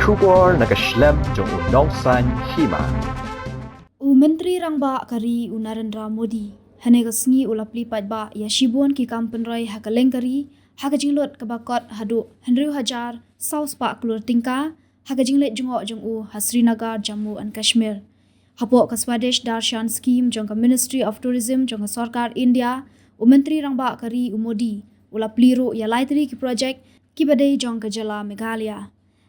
Shubor nakaslem jong unongsan Hima. Menteri Rangba kari Narendra Modi hanegasngi ulapli padba ya shibun ki kampenrai hakalengkari hakajinglot kabakot hadu Henry Hajar South Park Klur Tingka hakajinglet jungok jungu Hasrinagar Jammu and Kashmir hapo ka Swadesh Darshan scheme jong ka Ministry of Tourism jong ka Sarkar India Menteri Rangba kari Modi ulapli ro ya laitri ki project ki badai jong ka Jylla Meghalaya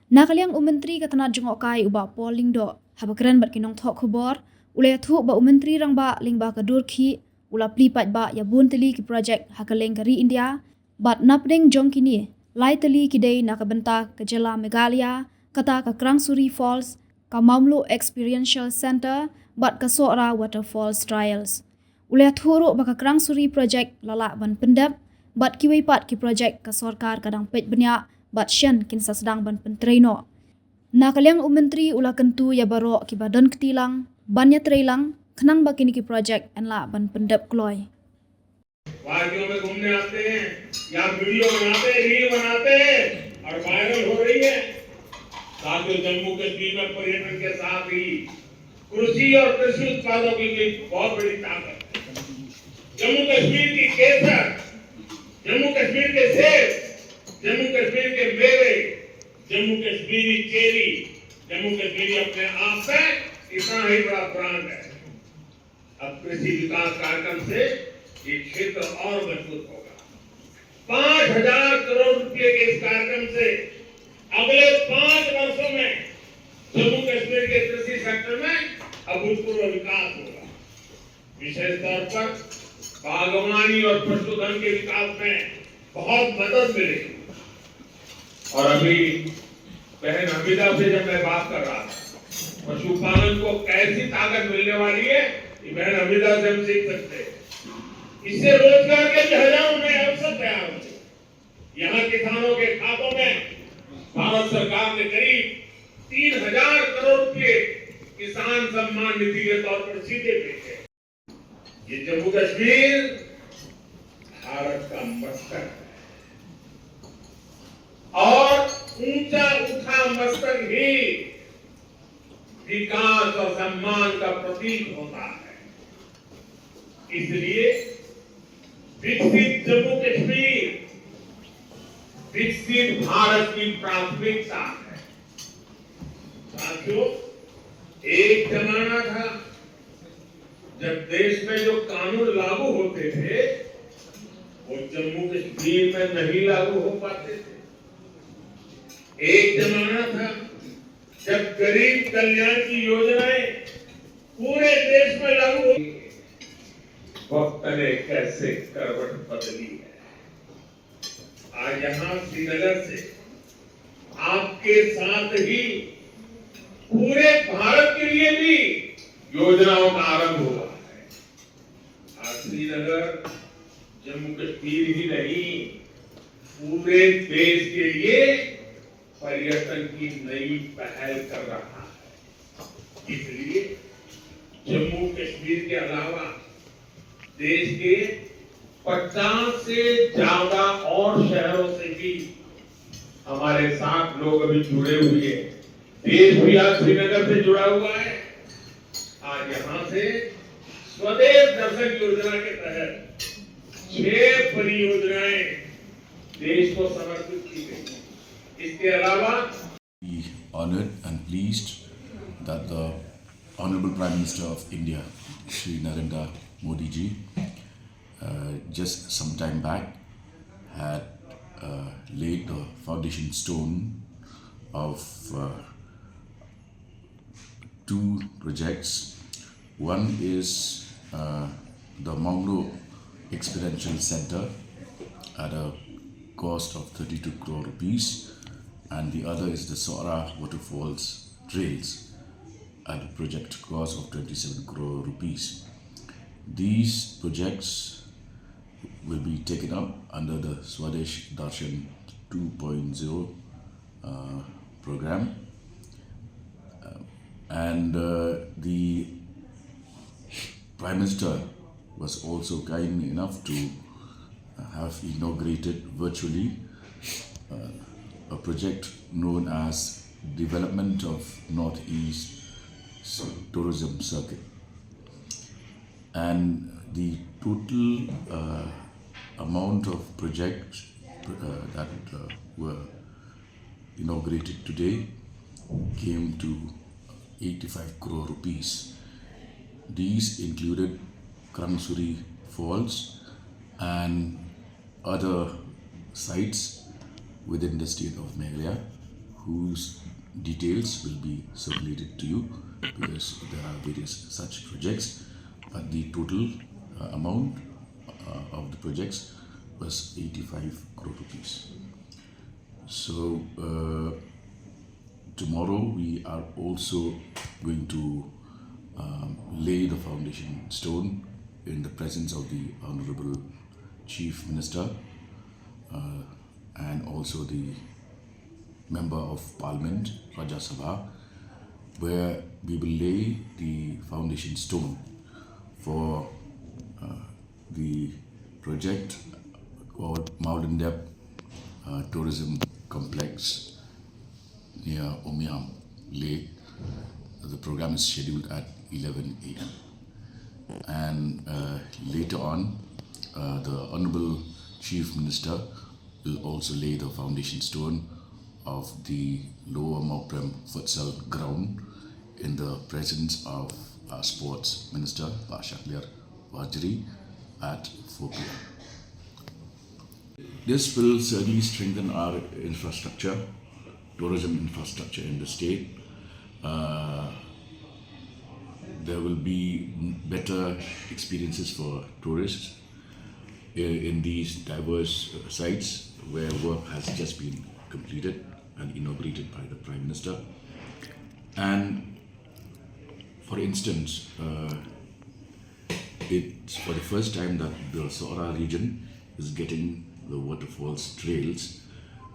nakaliang Menteri katanat jungok kai uba polling do habakran bat kinong thok khobor ulai thu ba Menteri Rangba lingba ka durkhi ulapli patba ya bunteli ki project hakaleng kari India bat napdeng jong kini laiteli kidei nakabenta ka Jylla Meghalaya kata ka Krangsuri Falls ka Mamlu Experiential Center bat ka Sora Waterfalls Trials ulai thu ro ba ka Krangsuri project lala ban pendap bat kiwei pat ki project ka sarkar kadang pet benya bat shan kin sedang ban pentreno nakaliang Menteri ula kentu ya baro ki badan ketilang banyak trailang kenang bakini की project एनला बन पंडप क्लोय वादियों में घूमने आते हैं या video बनाते हैं रील बनाते हैं और वायरल हो रही है साथियों जम्मू कश्मीर में पर्यटन के साथ ही कृषि और कृषि उत्पादों की बहुत बड़ी ताकत जम्मू कश्मीर की केसर जम्मू कश्मीर के सेब जम्मू कश्मीर के मेवे जम्मू कश्मीरी चेरी जम्मू कश्मीरी अपने आप में इतना ही बड़ा ब्रांड है अब कृषि विकास कार्यक्रम से ये क्षेत्र और मजबूत होगा 5,000 करोड़ रुपए के इस कार्यक्रम से अगले 5 वर्षों में जम्मू कश्मीर के कृषि सेक्टर में अभूतपूर्व विकास होगा विशेष तौर पर बागवानी और पशुधन के विकास में बहुत मदद मिलेगी और अभी बहन हमीदा से जब मैं बात कर रहा था पशुपालन को कैसी ताकत मिलने वाली है ये बहन हमीदा से हम सीख सकते हैं इससे रोजगार के हजारों नए अवसर तैयार होंगे यहाँ किसानों के खातों में भारत सरकार ने करीब 3,000 करोड़ रुपए किसान सम्मान निधि के तौर पर सीधे भेजे ये जम्मू कश्मीर भारत का मस्तक है और ऊंचा उठा मस्तक ही विकास और सम्मान का प्रतीक होता है इसलिए विकसित जम्मू कश्मीर विकसित भारत की प्राथमिकता है साथियों एक जमाना था जब देश में जो कानून लागू होते थे वो जम्मू कश्मीर में नहीं लागू हो पाते थे एक जमाना था जब गरीब कल्याण की योजनाएं पूरे देश में लागू हो वक्त ने कैसे करवट बदली है आज यहाँ श्रीनगर से आपके साथ ही पूरे भारत के लिए भी योजनाओं का आरंभ हुआ है आज श्रीनगर जम्मू कश्मीर ही नहीं पूरे देश के लिए पर्यटन की नई पहल कर रहा है इसलिए जम्मू कश्मीर के अलावा देश के 50 से ज्यादा और शहरों से भी हमारे साथ लोग अभी जुड़े हुए हैं देश भी आज श्रीनगर से जुड़ा हुआ है आज यहाँ से स्वदेश दर्शन योजना के तहत 6 परियोजनाएं देश को समर्पित की गई इसके अलावा We honored and pleased that the Honorable Prime Minister of India, Shri Narendra Modi ji, just some time back had laid the foundation stone of 2 projects. One is the Mamlu Experiential Center at a cost of 32 crore rupees. And the other is the Sora Waterfalls Trails at a project cost of 27 crore rupees. These projects will be taken up under the Swadesh Darshan 2.0 program. The Prime Minister was also kind enough to have inaugurated virtually a project known as development of Northeast tourism circuit. And the total amount of projects that were inaugurated today came to 85 crore rupees. These included Kransuri Falls and other sites within the state of Meghalaya, whose details will be circulated to you because there are various such projects. But the total amount of the projects was 85 crore rupees. So tomorrow we are also going to lay the foundation stone in the presence of the Honorable Chief Minister and also the Member of Parliament, Rajya Sabha, where we will lay the foundation stone for the project called Mountain Depth Tourism Complex near Omiam Lake. The program is scheduled at 11 a.m. And later on, the Honorable Chief Minister will also lay the foundation stone of the Lower Mauprem Futsal ground in the presence of our Sports Minister, Shaklir Wajri, at 4 p.m. This will certainly strengthen our infrastructure, tourism infrastructure in the state. There will be better experiences for tourists in these diverse sites where work has just been completed and inaugurated by the Prime Minister. And for instance, it's for the first time that the Saura region is getting the waterfalls trails,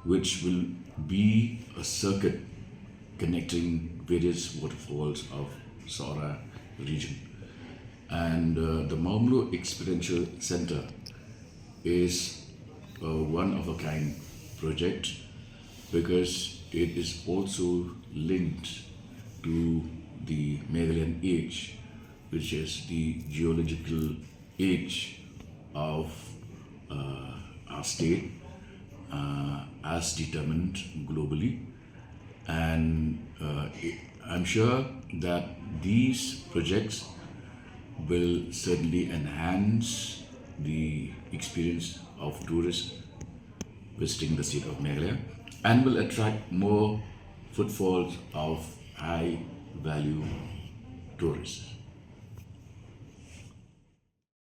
which will be a circuit connecting various waterfalls of Saura region. And the Maumlo Experiential Center is a one-of-a-kind project because it is also linked to the Meghalayan age, which is the geological age of our state as determined globally. And I'm sure that these projects will certainly enhance the experience of tourists visiting the state of Meghalaya and will attract more footfalls of high value tourists.